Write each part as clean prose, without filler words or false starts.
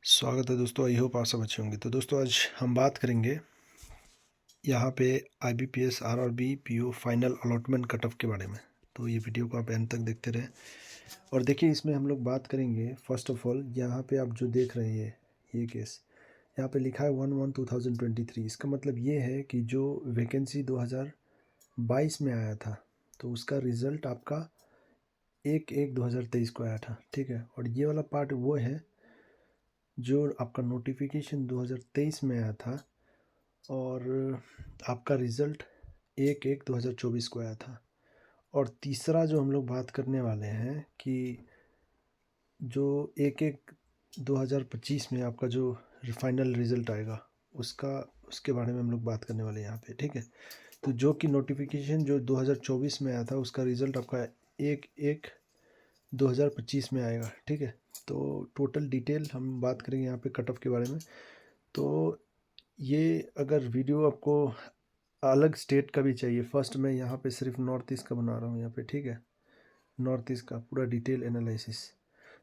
स्वागत है दोस्तों। आई होप आप सब अच्छे होंगे। तो दोस्तों आज हम बात करेंगे यहाँ पे IBPS RRB PO final allotment cut off के बारे में। तो ये वीडियो को आप एंड तक देखते रहें और देखिए इसमें हम लोग बात करेंगे। फर्स्ट ऑफ ऑल यहाँ पे आप जो देख रहे हैं ये केस यहाँ पे लिखा है 1/1/2023। इसका मतलब ये है कि जो वैकेंसी 2022 में आया था तो उसका रिज़ल्ट आपका 1/1/2023 को आया था, ठीक है। और ये वाला पार्ट वो है जो आपका नोटिफिकेशन 2023 में आया था और आपका रिज़ल्ट 1/1/2024 को आया था। और तीसरा जो हम लोग बात करने वाले हैं कि जो 1/1/2025 में आपका जो फाइनल रिज़ल्ट आएगा उसके बारे में हम लोग बात करने वाले हैं यहाँ पे, ठीक है। तो जो कि नोटिफिकेशन जो 2024 में आया था उसका रिज़ल्ट आपका 1/1/2025 में आएगा, ठीक है। तो टोटल डिटेल हम बात करेंगे यहाँ पे कट ऑफ के बारे में। तो ये अगर वीडियो आपको अलग स्टेट का भी चाहिए, फर्स्ट मैं यहाँ पे सिर्फ नॉर्थ ईस्ट का बना रहा हूँ यहाँ पे, ठीक है। नॉर्थ ईस्ट का पूरा डिटेल एनालिसिस।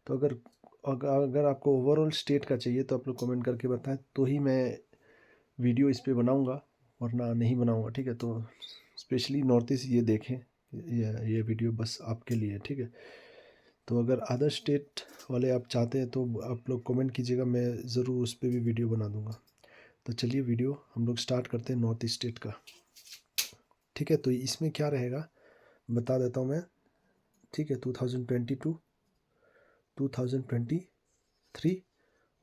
तो अगर आपको ओवरऑल स्टेट का चाहिए तो आप लोग कमेंट करके बताएं तो ही मैं वीडियो इस पे बनाऊँगा, वरना नहीं बनाऊँगा, ठीक है। तो स्पेशली नॉर्थ ईस्ट ये देखें, ये वीडियो बस आपके लिए, ठीक है। तो अगर अदर स्टेट वाले आप चाहते हैं तो आप लोग कमेंट कीजिएगा, मैं ज़रूर उस पर भी वीडियो बना दूँगा। तो चलिए वीडियो हम लोग स्टार्ट करते हैं नॉर्थ ईस्ट स्टेट का, ठीक है। तो इसमें क्या रहेगा बता देता हूँ मैं, ठीक है। 2022, 2023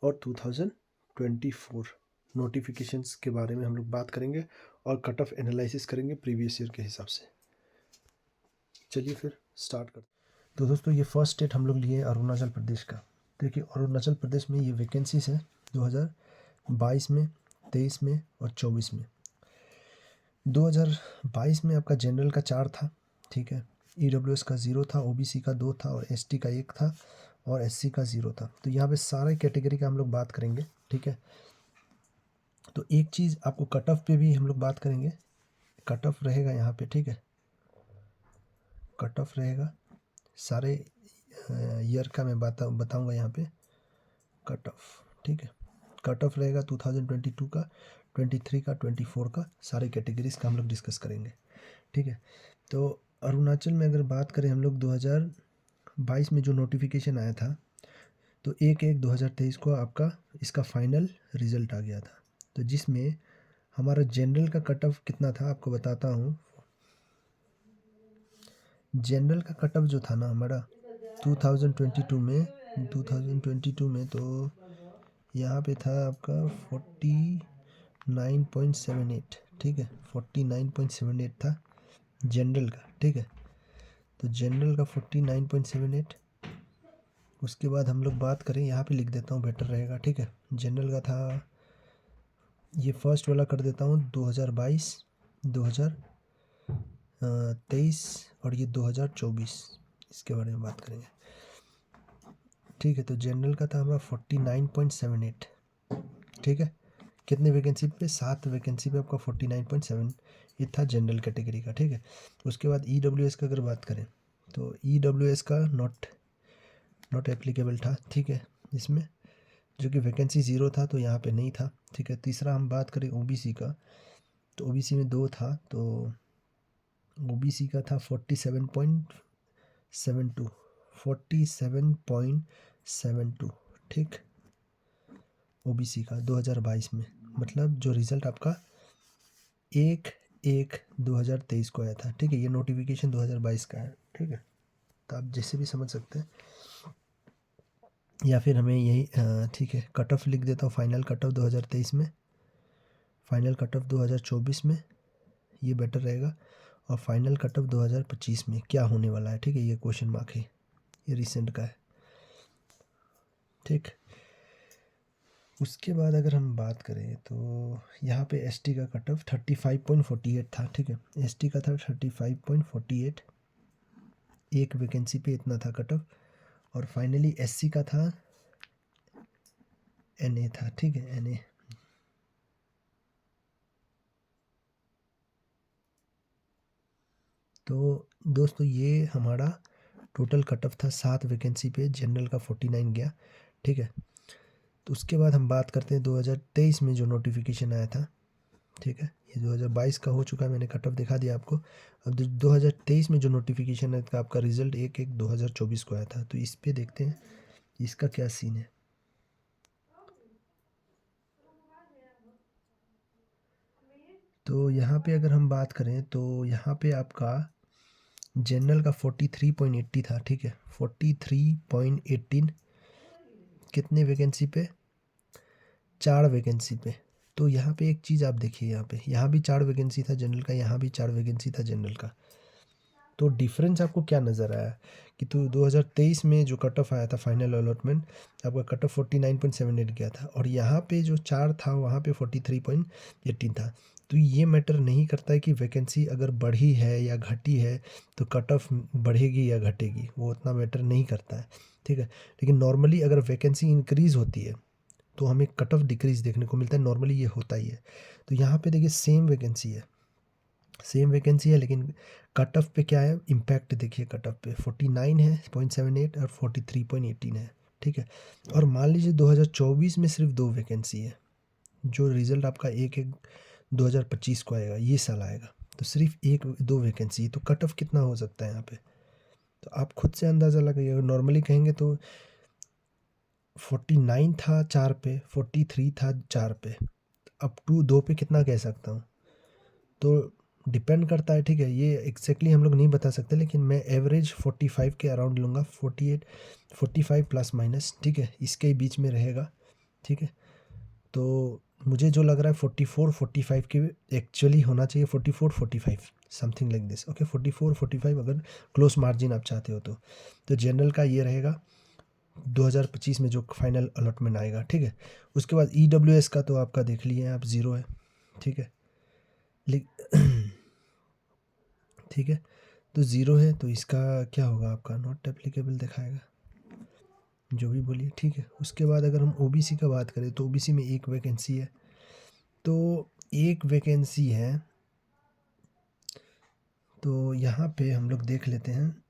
और 2024 नोटिफिकेशंस के बारे में हम लोग बात करेंगे और कट ऑफ एनालिसिस करेंगे प्रीवियस ईयर के हिसाब से। चलिए फिर स्टार्ट करते हैं। तो दोस्तों ये फर्स्ट स्टेट हम लोग लिए अरुणाचल प्रदेश का। देखिए अरुणाचल प्रदेश में ये वैकेंसीज है 2022 में, 23 में और 24 में। 2022 में आपका जनरल का 4 था, ठीक है। EWS का 0 था, OBC का 2 था और ST का 1 था और SC का 0 था। तो यहाँ पे सारे कैटेगरी का हम लोग बात करेंगे, ठीक है। तो एक चीज़ आपको कट ऑफ पे भी हम लोग बात करेंगे। कट ऑफ रहेगा यहाँ पे, ठीक है। कट ऑफ रहेगा सारे ईयर का मैं बताऊँगा यहाँ पे कट ऑफ, ठीक है। कट ऑफ रहेगा 2022 का, 23 का, 24 का, सारे कैटेगरीज का हम लोग डिस्कस करेंगे, ठीक है। तो अरुणाचल में अगर बात करें हम लोग 2022 में जो नोटिफिकेशन आया था तो 1/1/2023 को आपका इसका फाइनल रिज़ल्ट आ गया था। तो जिसमें हमारा जनरल का कट ऑफ कितना था आपको बताता हूँ। जनरल का कट ऑफ जो था ना हमारा 2022 में तो यहाँ पे था आपका 49.78, ठीक है। 49.78 था जनरल का, ठीक है। तो जनरल का 49.78। उसके बाद हम लोग बात करें, यहाँ पे लिख देता हूँ बेटर रहेगा, ठीक है। जनरल का था, ये फर्स्ट वाला कर देता हूँ 2022, 2023 और ये 2024, इसके बारे में बात करेंगे, ठीक है। तो जनरल का था हमारा 49.78, ठीक है। कितने वैकेंसी पे? 7 वैकेंसी पे आपका 49.7 ये था जनरल कैटेगरी का, ठीक है। उसके बाद EWS का अगर बात करें तो EWS का नॉट एप्लीकेबल था, ठीक है। इसमें जो कि वैकेंसी 0 था तो यहाँ पे नहीं था, ठीक है। तीसरा हम बात करें OBC का तो OBC में 2 था, तो OBC का था 47.72, 47.72, ठीक। OBC का 2022 में, मतलब जो रिज़ल्ट आपका 1/1/2023 को आया था, ठीक है। ये नोटिफिकेशन 2022 का है, ठीक है। तो आप जैसे भी समझ सकते हैं, या फिर हमें यही ठीक है कट ऑफ लिख देता हूँ। फाइनल कट ऑफ 2023 में, फाइनल कट ऑफ 2024 में, ये बेटर रहेगा। और फाइनल कट ऑफ 2025 में क्या होने वाला है, ठीक है। ये क्वेश्चन मार्क है, ये रिसेंट का है, ठीक। उसके बाद अगर हम बात करें तो यहाँ पे ST का कट ऑफ 35.48 था, ठीक है। ST का था 35.48, एक वैकेंसी पे इतना था कट ऑफ। और फाइनली SC का था NA था, ठीक है, NA। तो दोस्तों ये हमारा टोटल कट ऑफ था 7 वैकेंसी पे, जनरल का 49 गया, ठीक है। तो उसके बाद हम बात करते हैं 2023 में जो नोटिफिकेशन आया था, ठीक है। ये 2022 का हो चुका है, मैंने कट ऑफ दिखा दिया आपको। अब 2023 में जो नोटिफिकेशन है आपका रिजल्ट 1/1/2024 को आया था, तो इस पे देखते हैं इसका क्या सीन है। तो यहाँ पे अगर हम बात करें तो यहाँ पे आपका जनरल का 43.80 था, ठीक है। 43.18 कितने वैकेंसी पे? 4 वैकेंसी पे। तो यहाँ पे एक चीज़ आप देखिए, यहाँ भी 4 वैकेंसी था जनरल का, यहाँ भी 4 वैकेंसी था जनरल का। तो डिफरेंस आपको क्या नज़र आया कि तो 2023 में जो कट ऑफ आया था फाइनल अलॉटमेंट, आपका कट ऑफ 49.78 गया था, और यहाँ पे जो 4 था वहाँ पे 43.18 था। तो ये मैटर नहीं करता है कि वैकेंसी अगर बढ़ी है या घटी है तो कट ऑफ बढ़ेगी या घटेगी, वो उतना मैटर नहीं करता है, ठीक है। लेकिन नॉर्मली अगर वैकेंसी इंक्रीज़ होती है तो हमें कट ऑफ डिक्रीज़ देखने को मिलता है, नॉर्मली ये होता ही है। तो यहाँ पे देखिए सेम वैकेंसी है लेकिन कट ऑफ पे क्या है, इम्पैक्ट देखिए। कट ऑफ पे 49 है 0.78 और 43.18 है, ठीक है। और मान लीजिए 2024 में सिर्फ 2 वैकेंसी है, जो रिज़ल्ट आपका 1/1/2025 को आएगा, ये साल आएगा, तो सिर्फ 1-2 वैकेंसी, तो कट ऑफ कितना हो सकता है यहाँ पे? तो आप खुद से अंदाज़ा लगाइए। अगर नॉर्मली कहेंगे तो 49 था 4 पे, 43 था 4 पे, अप टू 2 पे कितना कह सकता हूँ? तो डिपेंड करता है, ठीक है। ये एग्जैक्टली हम लोग नहीं बता सकते, लेकिन मैं एवरेज 45 के अराउंड लूँगा, 48 45 प्लस माइनस, ठीक है, इसके बीच में रहेगा, ठीक है। तो मुझे जो लग रहा है 44-45 के एक्चुअली होना चाहिए, 44-45 समथिंग लाइक दिस, ओके। 44-45 अगर क्लोज मार्जिन आप चाहते हो तो जनरल का ये रहेगा 2025 में जो फाइनल अलॉटमेंट आएगा, ठीक है। उसके बाद EWS का तो आपका देख लिए आप, 0 है, ठीक है। ठीक है, तो 0 है, तो इसका क्या होगा, आपका नॉट एप्लीकेबल दिखाएगा, जो भी बोलिए, ठीक है। उसके बाद अगर हम OBC का बात करें तो OBC में 1 वैकेंसी है, तो 1 वैकेंसी है, तो यहाँ पे हम लोग देख लेते हैं।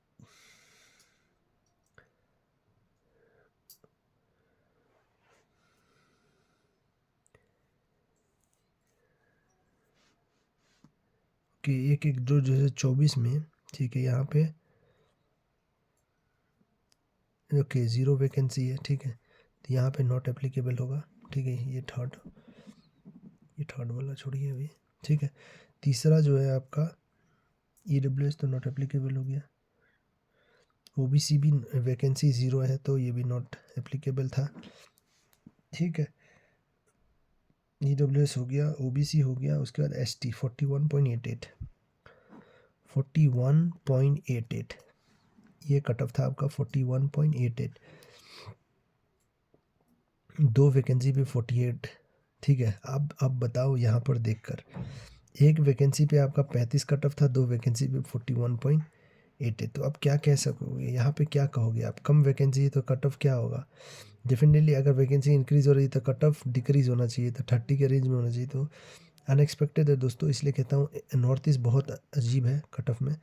कि 1/1/2024 में, ठीक है, यहाँ पे ओके 0 वैकेंसी है, ठीक है। तो यहाँ पे नॉट एप्लीकेबल होगा, ठीक है। ये थर्ड वाला छोड़िए अभी, ठीक है। तीसरा जो है आपका EWS तो नॉट एप्लीकेबल हो गया। OBC भी वैकेंसी 0 है, तो ये भी नॉट एप्लीकेबल था, ठीक है। EWS हो गया, OBC हो गया, उसके बाद ST 41.88 ये कट ऑफ था आपका 41.88। 2 वैकेंसी पे 48, ठीक है। अब बताओ यहाँ पर देखकर, 1 वैकेंसी पे आपका 35 कट ऑफ था, 2 वैकेंसी पे 41.88। तो अब क्या कह सकोगे यहाँ पे, क्या कहोगे आप? कम वैकेंसी है तो कट ऑफ क्या होगा? डेफिनेटली अगर वैकेंसी इंक्रीज़ हो रही है तो कट ऑफ डिक्रीज़ होना चाहिए, तो 30 के रेंज में होना चाहिए। तो अनएक्सपेक्टेड है दोस्तों, इसलिए कहता हूँ नॉर्थ ईस्ट बहुत अजीब है कट ऑफ में।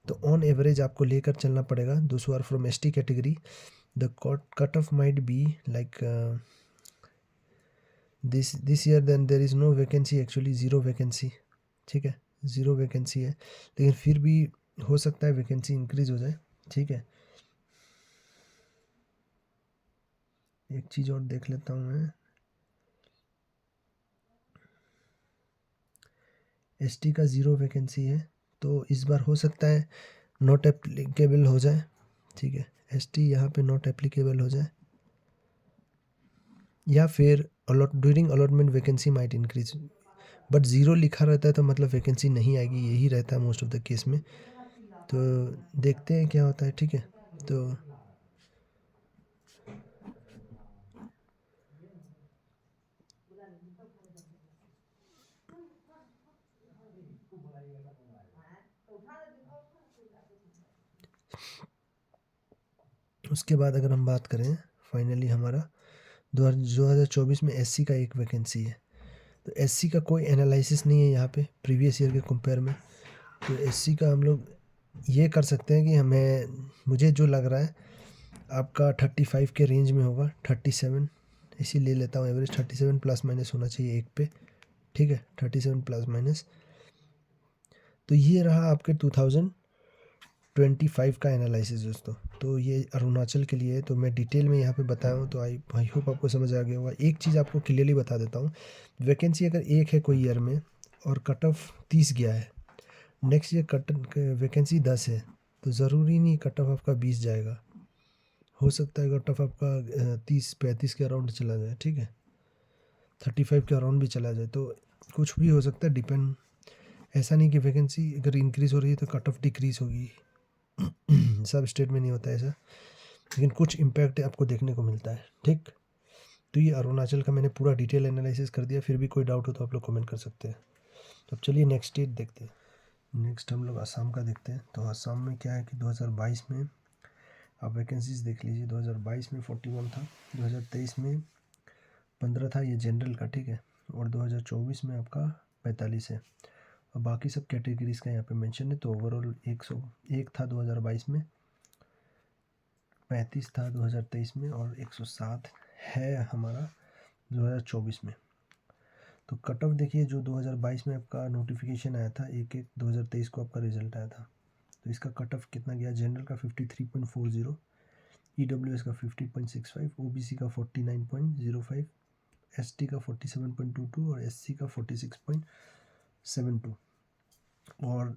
तो ऑन एवरेज आपको लेकर चलना पड़ेगा। दोस्तों are from ST category, the cut off might be like this year, then there is no vacancy, actually 0 vacancy, ठीक है। 0 वैकेंसी है, लेकिन फिर भी हो सकता है वैकेंसी इंक्रीज़ हो जाए, ठीक है। एक चीज़ और देख लेता हूँ मैं, ST का 0 वैकेंसी है, तो इस बार हो सकता है नॉट एप्लीकेबल हो जाए, ठीक है। ST यहाँ पे नॉट एप्लीकेबल हो जाए, या फिर during allotment vacancy might increase, but 0 लिखा रहता है तो मतलब वैकेंसी नहीं आएगी, यही रहता है मोस्ट ऑफ द केस में। तो देखते हैं क्या होता है, ठीक है। तो उसके बाद अगर हम बात करें, फाइनली हमारा 2024 में SC का 1 वैकेंसी है। तो SC का कोई एनालिसिस नहीं है यहाँ पे प्रीवियस ईयर के कंपेयर में। तो SC का हम लोग ये कर सकते हैं कि मुझे जो लग रहा है आपका 35 के रेंज में होगा, 37, इसी ले लेता हूँ एवरेज 37 प्लस माइनस होना चाहिए एक पे, ठीक है, 37 प्लस माइनस। तो ये रहा आपके 2025 का एनालिसिस दोस्तों। तो ये अरुणाचल के लिए तो मैं डिटेल में यहाँ पे बताया हूँ, तो आई होप आपको समझ आ गया होगा। एक चीज़ आपको क्लियरली बता देता हूँ, वैकेंसी अगर एक है कोई ईयर में और कट ऑफ 30 गया है, नेक्स्ट ईयर वैकेंसी 10 है, तो ज़रूरी नहीं कट ऑफ आपका 20 जाएगा। हो सकता है कट ऑफ आपका 30-35 के अराउंड चला जाए, ठीक है, 35 के अराउंड भी चला जाए, तो कुछ भी हो सकता है, डिपेंड। ऐसा नहीं कि वैकेंसी अगर इंक्रीज़ हो रही है तो कट ऑफ डिक्रीज़ होगी। सब स्टेट में नहीं होता है ऐसा, लेकिन कुछ इम्पैक्ट आपको देखने को मिलता है, ठीक। तो ये अरुणाचल का मैंने पूरा डिटेल एनालिसिस कर दिया, फिर भी कोई डाउट हो तो आप लोग कमेंट कर सकते हैं। तो अब चलिए नेक्स्ट स्टेट देखते हैं। नेक्स्ट हम लोग असम का देखते हैं। तो असम में क्या है कि 2022 में आप वैकेंसीज देख लीजिए। 2022 में 41 था, 2023 में 15 था, ये जनरल का, ठीक है, और 2024 में आपका 45 है, और बाकी सब कैटेगरीज का यहाँ पे मेंशन है। तो ओवरऑल 101 था 2022 में, 35 था 2023 में, और 107 है हमारा 2024 में। तो कट ऑफ देखिए, जो 2022 में आपका नोटिफिकेशन आया था 1/1/2023 को आपका रिजल्ट आया था, तो इसका कट ऑफ कितना गया? जनरल का 53.40, EWS का 50.65, OBC का 49.05, ST का 47.22 और SC का 46.72। और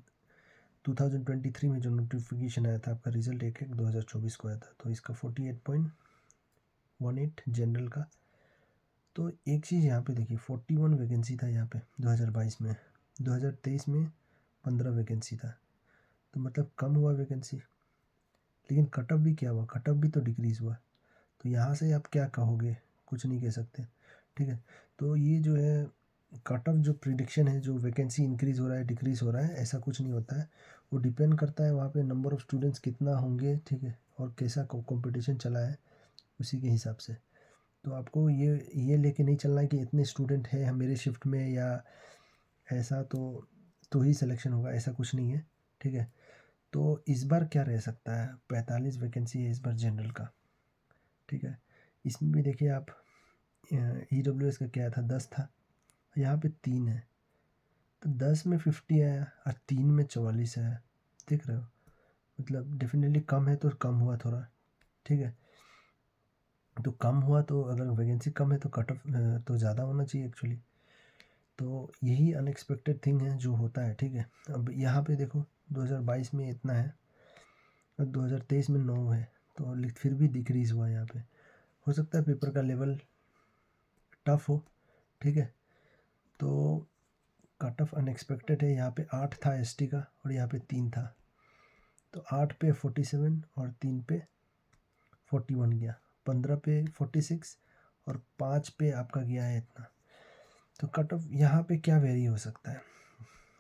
2023 में जो नोटिफिकेशन आया था आपका रिजल्ट 1/1/2024 को आया था, तो इसका 48.18 जनरल का। तो एक चीज़ यहाँ पे देखिए, 41 वैकेंसी था यहाँ पे 2022 में, 2023 में 15 वैकेंसी था, तो मतलब कम हुआ वैकेंसी। लेकिन कट ऑफ भी क्या हुआ? कट ऑफ भी तो डिक्रीज़ हुआ। तो यहाँ से आप क्या कहोगे? कुछ नहीं कह सकते, ठीक है। तो ये जो है कट ऑफ जो प्रिडिक्शन है, जो वैकेंसी इंक्रीज़ हो रहा है डिक्रीज़ हो रहा है, ऐसा कुछ नहीं होता है। वो डिपेंड करता है वहाँ पे नंबर ऑफ़ स्टूडेंट्स कितना होंगे, ठीक है, और कैसा कंपटीशन चला है, उसी के हिसाब से। तो आपको ये लेके नहीं चलना है कि इतने स्टूडेंट हैं मेरे शिफ्ट में, या ऐसा तो ही सिलेक्शन होगा, ऐसा कुछ नहीं है, ठीक है। तो इस बार क्या रह सकता है? 45 वैकेंसी है इस बार जनरल का, ठीक है। इसमें भी देखिए आप, EWS का क्या था? 10 था, यहाँ पे 3 है, तो 10 में 50 आया और 3 में 44 आया, देख रहे हो? मतलब डेफिनेटली कम है तो कम हुआ थोड़ा, ठीक है। तो कम हुआ, तो अगर वैकेंसी कम है तो कट ऑफ तो ज़्यादा होना चाहिए एक्चुअली। तो यही अनएक्सपेक्टेड थिंग है जो होता है, ठीक है। अब यहाँ पे देखो 2022 में इतना है और 2023 में 9 है, तो फिर भी डिक्रीज़ हुआ यहाँ पे। हो सकता है पेपर का लेवल टफ हो, ठीक है। तो कट ऑफ अनएक्सपेक्टेड है। यहाँ पे 8 था ST का और यहाँ पे 3 था, तो 8 पे 47 और 3 पे 41 गया, 15 पे 46 और 5 पे आपका गया है इतना। तो कट ऑफ यहाँ पे क्या वेरी हो सकता है?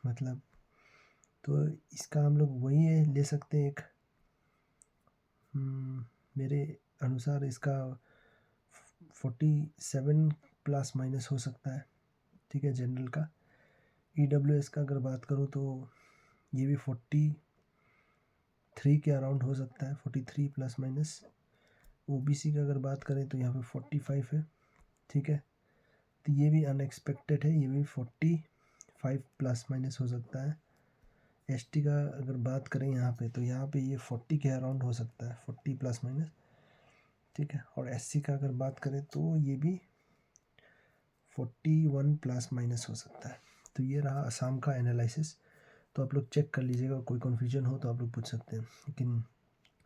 मतलब तो इसका हम लोग वही है ले सकते हैं एक, मेरे अनुसार इसका 47 प्लस माइनस हो सकता है, ठीक है, जनरल का। EWS का अगर बात करूँ तो ये भी 43 के अराउंड हो सकता है, 43 प्लस माइनस। OBC का अगर बात करें तो यहाँ पे 45 है, ठीक है। तो ये भी अनएक्सपेक्टेड है, ये भी 45 प्लस माइनस हो सकता है। ST का अगर बात करें यहाँ पे, तो यहाँ पे ये 40 के अराउंड हो सकता है, 40 प्लस माइनस, ठीक है। और SC का अगर बात करें तो ये भी 41 प्लस माइनस हो सकता है। तो ये रहा असम का एनालिसिस। तो आप लोग चेक कर लीजिएगा, कोई कन्फ्यूजन हो तो आप लोग पूछ सकते हैं, लेकिन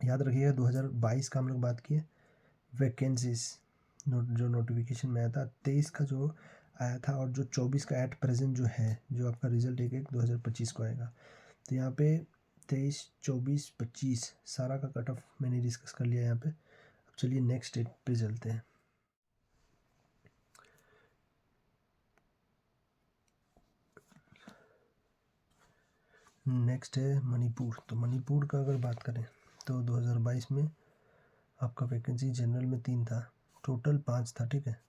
याद रखिएगा 2022 का हम लोग बात किए वैकेंसीज जो नोटिफिकेशन में आया था, 23 का जो आया था, और जो 24 का एट प्रेजेंट जो है, जो आपका रिजल्ट 1/1/2025 को आएगा। तो यहाँ पे 23, 24, 25 सारा का कट ऑफ मैंने डिस्कस कर लिया यहाँ पे। अब चलिए नेक्स्ट स्टेट पे चलते हैं। नेक्स्ट है मणिपुर। तो मणिपुर का अगर बात करें तो 2022 में आपका वैकेंसी जनरल में 3 था, टोटल 5 था, ठीक है।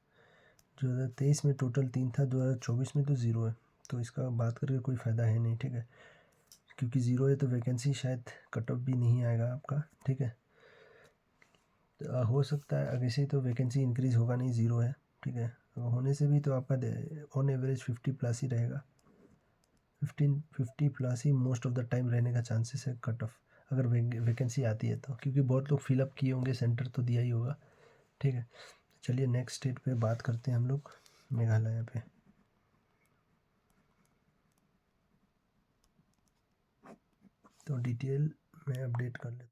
2023 में टोटल 3 था, 2024 में तो 0 है, तो इसका बात करके कोई फ़ायदा है नहीं, ठीक है, क्योंकि 0 है तो वैकेंसी शायद कट ऑफ भी नहीं आएगा आपका, ठीक है। हो सकता है अगर से तो वैकेंसी इंक्रीज़ होगा नहीं, ज़ीरो है, ठीक है। होने से भी तो आपका ऑन एवरेज 50 प्लस ही रहेगा, 50 plus he most of the time रहने का चांसेस है कट ऑफ, अगर वैकेंसी आती है तो, क्योंकि बहुत लोग फिलअप किए होंगे, सेंटर तो दिया ही होगा, ठीक है। चलिए नेक्स्ट स्टेट पे बात करते हैं हम लोग, मेघालय पे। तो डिटेल में अपडेट कर लेते।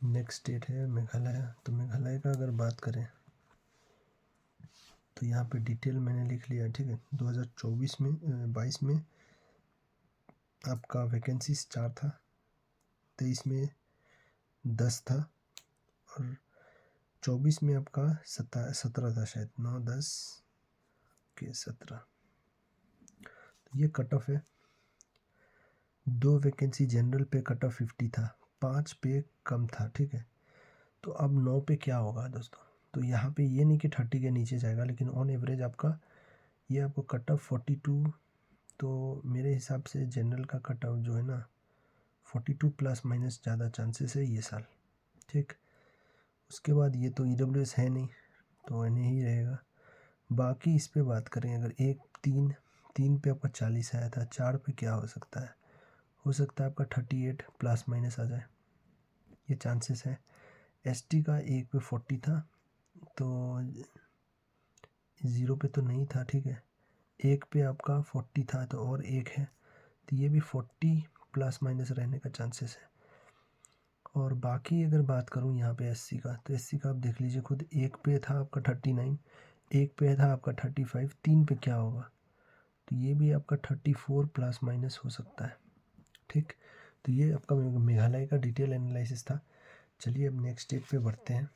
नेक्स्ट स्टेट है मेघालय। तो मेघालय का अगर बात करें तो यहाँ पे डिटेल मैंने लिख लिया, ठीक है। 2024 में 22 में आपका वैकेंसीज 4 था, 23 में 10 था, और 24 में आपका 17 था शायद, 9 10 के 17। तो ये कट ऑफ है। 2 वैकेंसी जनरल पे कट ऑफ 50 था, 5 पे कम था, ठीक है। तो अब 9 पे क्या होगा दोस्तों, तो यहाँ पे ये नहीं कि 30 के नीचे जाएगा, लेकिन ऑन एवरेज आपका ये आपको कट ऑफ 42, तो मेरे हिसाब से जनरल का कट ऑफ जो है ना 42 प्लस माइनस ज़्यादा चांसेस है ये साल, ठीक। उसके बाद ये तो EWS है नहीं, तो एन ही रहेगा। बाकी इस पे बात करें, अगर 1 3 3 पे आपका 40 आया था, 4 पे क्या हो सकता है, हो सकता है आपका 38 प्लस माइनस आ जाए, ये चांसेस है। ST का 1 पे 40 था, तो 0 पे तो नहीं था, ठीक है। 1 पे आपका 40 था, तो और 1 है, तो ये भी 40 प्लस माइनस रहने का चांसेस है। और बाकी अगर बात करूँ यहाँ पे SC का, तो SC का आप देख लीजिए खुद, 1 पे था आपका 39, 1 पे था आपका 35, 3 पे क्या होगा, तो ये भी आपका 34 प्लस माइनस हो सकता है, ठीक। तो ये आपका मेघालय का डिटेल एनालिसिस था। चलिए अब नेक्स्ट स्टेट पे बढ़ते हैं।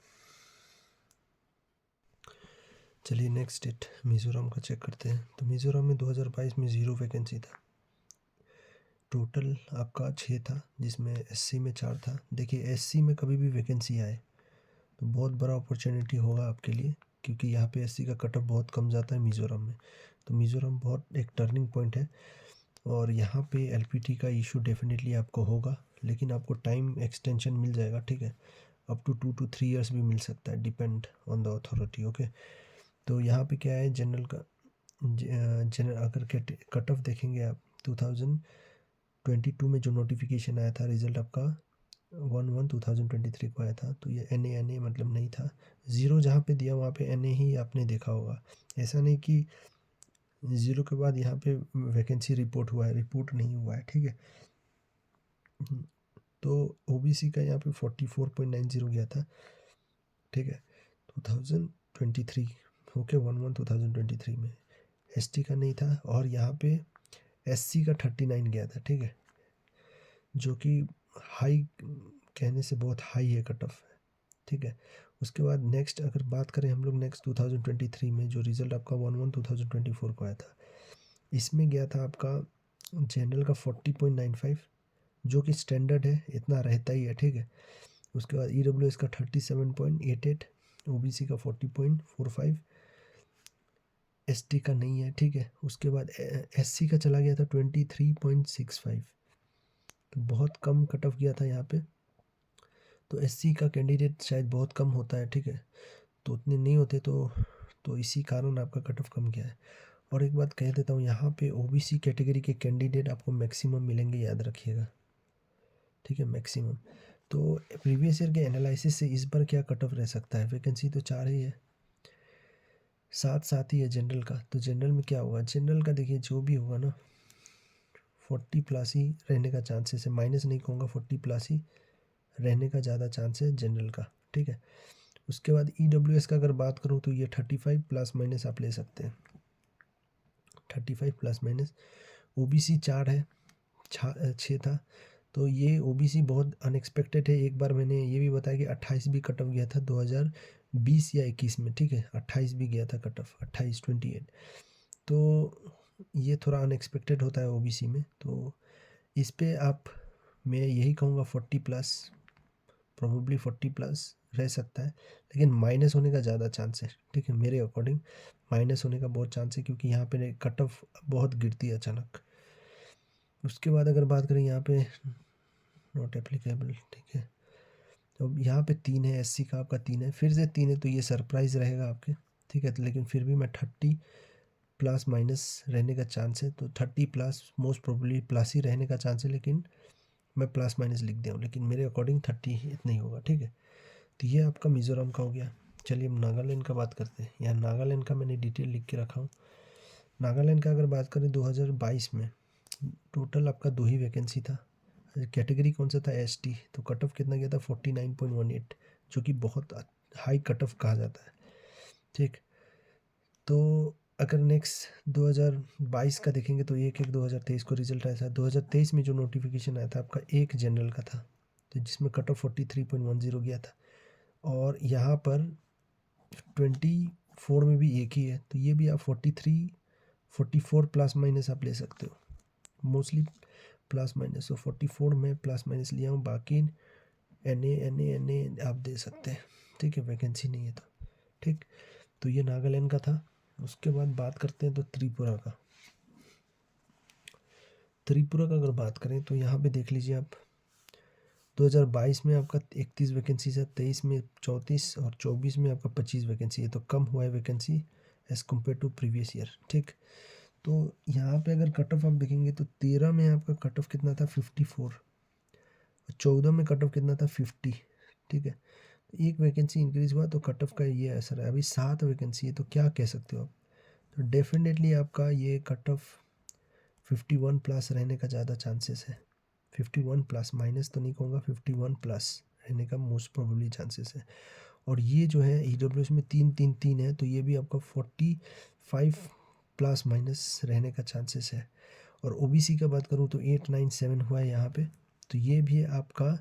चलिए नेक्स्ट स्टेट मिज़ोरम का चेक करते हैं। तो मिज़ोरम में 2022 में 0 वैकेंसी था, टोटल आपका 6 था, जिसमें SC में 4 था। देखिए SC में कभी भी वैकेंसी आए तो बहुत बड़ा अपॉर्चुनिटी होगा आपके लिए, क्योंकि यहाँ पे SC का कट ऑफ बहुत कम जाता है मिज़ोरम में। तो मिज़ोरम बहुत एक टर्निंग पॉइंट है, और यहाँ पे LPT का इशू डेफिनेटली आपको होगा, लेकिन आपको टाइम एक्सटेंशन मिल जाएगा, ठीक है। अप टू 2 to 3 ईयर्स भी मिल सकता है, depend on the authority, okay. तो यहाँ पे क्या है, जनरल का जनरल अगर कट ऑफ देखेंगे आप, 2022 में जो नोटिफिकेशन आया था, रिजल्ट आपका 1/1/2023 को आया था, तो ये NA मतलब नहीं था। 0 जहाँ पे दिया वहाँ पे NA ही आपने देखा होगा, ऐसा नहीं कि 0 के बाद यहाँ पे वैकेंसी रिपोर्ट हुआ है, रिपोर्ट नहीं हुआ है, ठीक है। तो OBC का यहाँ पे 44.90 गया था, ठीक है, 2023, ओके, 1/1/2023 में। ST का नहीं था, और यहाँ पे SC का 39 गया था, ठीक है, जो कि हाई कहने से बहुत हाई है कट ऑफ, ठीक है। उसके बाद नेक्स्ट अगर बात करें हम लोग, नेक्स्ट 2023 में जो रिज़ल्ट आपका 1/1/2024 को आया था, इसमें गया था आपका जनरल का 40.95, जो कि स्टैंडर्ड है, इतना रहता ही है, ठीक है। उसके बाद EWS का 37.88, OBC का 40.45, ST का नहीं है, ठीक है। उसके बाद SC का चला गया था 23.65, तो बहुत कम कट ऑफ गया था यहाँ पे। तो SC का कैंडिडेट शायद बहुत कम होता है, ठीक है, तो उतने नहीं होते, तो इसी कारण आपका कट ऑफ कम गया है। और एक बात कह देता हूँ, यहाँ पे OBC कैटेगरी के कैंडिडेट आपको मैक्सिमम मिलेंगे, याद रखिएगा, ठीक है, मैक्सिमम। तो प्रीवियस ईयर के एनालिसिस से इस बार क्या कट ऑफ रह सकता है, वैकेंसी तो 4 ही है, 7 ही है जनरल का। तो जनरल में क्या होगा, जनरल का देखिए जो भी होगा ना 40 प्लस ही रहने का चांसेस है, माइनस नहीं कहूँगा, 40 प्लस ही रहने का ज़्यादा चांस है जनरल का, ठीक है। उसके बाद EWS का अगर बात करूँ तो ये 35 प्लस माइनस आप ले सकते हैं, 35 प्लस माइनस। OBC 4 है, 6 था, तो ये OBC बहुत अनएक्सपेक्टेड है। एक बार मैंने ये भी बताया कि 28 भी कट ऑफ गया था 2020 या 21 में, ठीक है, 28 भी गया था कट ऑफ, 28 तो ये थोड़ा अनएक्सपेक्टेड होता है OBC में। तो इस पे आप, मैं यही कहूँगा 40 प्लस, प्रोबेबली 40 प्लस रह सकता है, लेकिन माइनस होने का ज़्यादा चांस है, ठीक है, मेरे अकॉर्डिंग माइनस होने का बहुत चांस है, क्योंकि यहाँ पे कट ऑफ बहुत गिरती है अचानक। उसके बाद अगर बात करें यहाँ पे नॉट एप्लीकेबल, ठीक है, तो यहाँ पे 3 है, एससी का आपका 3 है, फिर से 3 है, तो ये सरप्राइज़ रहेगा आपके, ठीक है। लेकिन फिर भी मैं 30 प्लस माइनस रहने का चांस है, तो 30 प्लस मोस्ट प्रोबेबली प्लस ही रहने का चांस है, लेकिन मैं प्लस माइनस लिख दिया हूँ, लेकिन मेरे अकॉर्डिंग 30 इतना ही होगा, ठीक है। तो ये आपका मिज़ोरम का हो गया। चलिए अब नागालैंड का बात करते हैं। यहाँ नागालैंड का मैंने डिटेल लिख के रखा हूँ। नागालैंड का अगर बात करें 2022 में टोटल आपका 2 ही वैकेंसी था। कैटेगरी कौन सा था, एसटी। तो कट ऑफ कितना गया था, 49.18, जो कि बहुत हाई कट ऑफ कहा जाता है, ठीक। तो अगर नेक्स्ट 2022 का देखेंगे तो 1/1/2023 को रिजल्ट आया था। 2023 में जो नोटिफिकेशन आया था आपका एक जनरल का था, तो जिसमें कट ऑफ 43.10 गया था। और यहाँ पर 24 में भी एक ही है, तो ये भी आप 44 प्लस माइनस आप ले सकते हो, मोस्टली प्लस माइनस। तो 44 में प्लस माइनस लिया हूँ, बाकी एन ए आप दे सकते हैं, ठीक है, वैकेंसी नहीं है तो, ठीक। तो ये नागालैंड का था। उसके बाद बात करते हैं तो त्रिपुरा का। त्रिपुरा का अगर बात करें तो यहाँ पे देख लीजिए आप, 2022 में आपका 31 वैकेंसी है, 23 में 34 और 24 में आपका 25 वैकेंसी है, तो कम हुआ है vacancy as compare to previous year, ठीक। तो यहाँ पे अगर कट ऑफ आप देखेंगे तो 13 में आपका कट ऑफ कितना था, 54। 14 में कट ऑफ कितना था, 50, ठीक है। एक वैकेंसी इंक्रीज हुआ तो कट ऑफ का ये असर है। अभी 7 वैकेंसी है, तो क्या कह सकते हो आप, तो डेफिनेटली आपका ये कट ऑफ 51 प्लस रहने का ज़्यादा चांसेस है। 51 प्लस, माइनस तो नहीं कहूँगा, 51 प्लस रहने का मोस्ट प्रोबेबली चांसेस है। और ये जो है EWS में 3-3-3 है, तो ये भी आपका 45 प्लस माइनस रहने का चांसेस है। और OBC का बात करूँ तो 8-9-7 हुआ है यहाँ पे, तो ये भी आपका,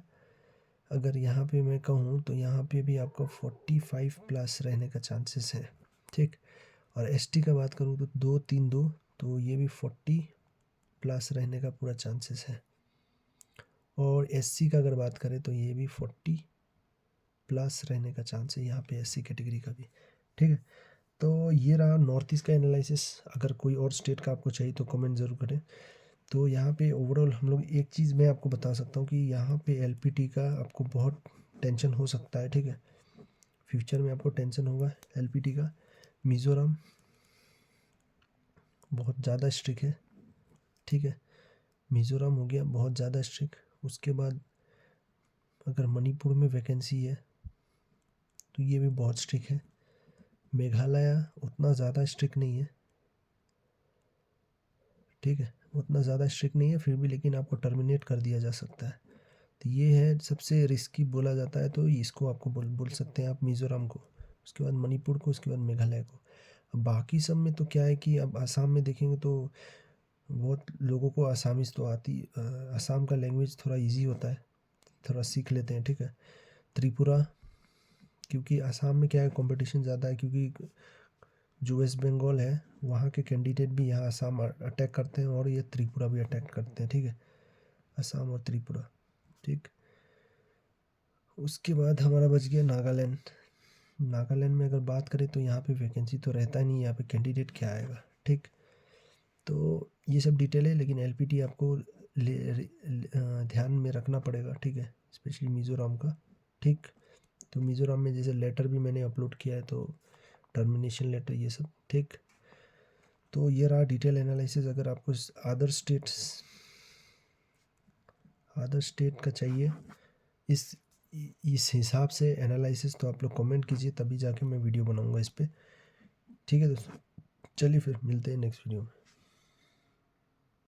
अगर यहाँ पे मैं कहूँ तो यहाँ पे भी आपका 45 प्लस रहने का चांसेस है, ठीक। और ST का बात करूँ तो 2-3-2, तो ये भी 40 प्लस रहने का पूरा चांसेस है। और SC का अगर बात करें तो ये भी 40 प्लस रहने का चांस है यहाँ पे, SC कैटेगरी का भी, ठीक है। तो ये रहा नॉर्थ ईस्ट का एनालिसिस। अगर कोई और स्टेट का आपको चाहिए तो कमेंट ज़रूर करें। तो यहाँ पे ओवरऑल हम लोग एक चीज़ मैं आपको बता सकता हूँ कि यहाँ पे LPT का आपको बहुत टेंशन हो सकता है, ठीक है। फ्यूचर में आपको टेंशन होगा LPT का। मिज़ोरम बहुत ज़्यादा स्ट्रिक्ट है, ठीक है। मिज़ोरम हो गया बहुत ज़्यादा स्ट्रिक्ट। उसके बाद अगर मणिपुर में वैकेंसी है तो ये भी बहुत स्ट्रिक्ट है। मेघालय उतना ज़्यादा स्ट्रिक्ट नहीं है, ठीक है, उतना ज़्यादा स्ट्रिक्ट नहीं है फिर भी, लेकिन आपको टर्मिनेट कर दिया जा सकता है। तो ये है सबसे रिस्की बोला जाता है, तो इसको आपको बोल सकते हैं आप मिज़ोरम को, उसके बाद मणिपुर को, उसके बाद मेघालय को। अब बाकी सब में तो क्या है कि अब आसाम में देखेंगे तो बहुत लोगों को आसामीज़ तो आती, आसाम का लैंग्वेज थोड़ा इजी होता है, थोड़ा सीख लेते हैं, ठीक है। त्रिपुरा, क्योंकि आसाम में क्या है, कंपटीशन ज़्यादा है, क्योंकि जो वेस्ट बंगाल है वहाँ के कैंडिडेट भी यहाँ आसाम अटैक करते हैं, और ये त्रिपुरा भी अटैक करते हैं, ठीक है, आसाम और त्रिपुरा, ठीक। उसके बाद हमारा बच गया नागालैंड। नागालैंड में अगर बात करें तो यहाँ पे वैकेंसी तो रहता नहीं, यहाँ पे कैंडिडेट क्या आएगा, ठीक। तो ये सब डिटेल है, लेकिन LPT आपको ध्यान में रखना पड़ेगा, ठीक है, स्पेशली मिज़ोरम का, ठीक। तो मिज़ोरम में जैसे लेटर भी मैंने अपलोड किया है, तो टर्मिनेशन लेटर ये सब, ठीक। तो ये रहा डिटेल एनालिसिस। अगर आपको अदर स्टेट का चाहिए इस हिसाब से एनालिसिस, तो आप लोग कमेंट कीजिए, तभी जाके मैं वीडियो बनाऊंगा इस पर, ठीक है दोस्तों। चलिए फिर मिलते हैं नेक्स्ट वीडियो में।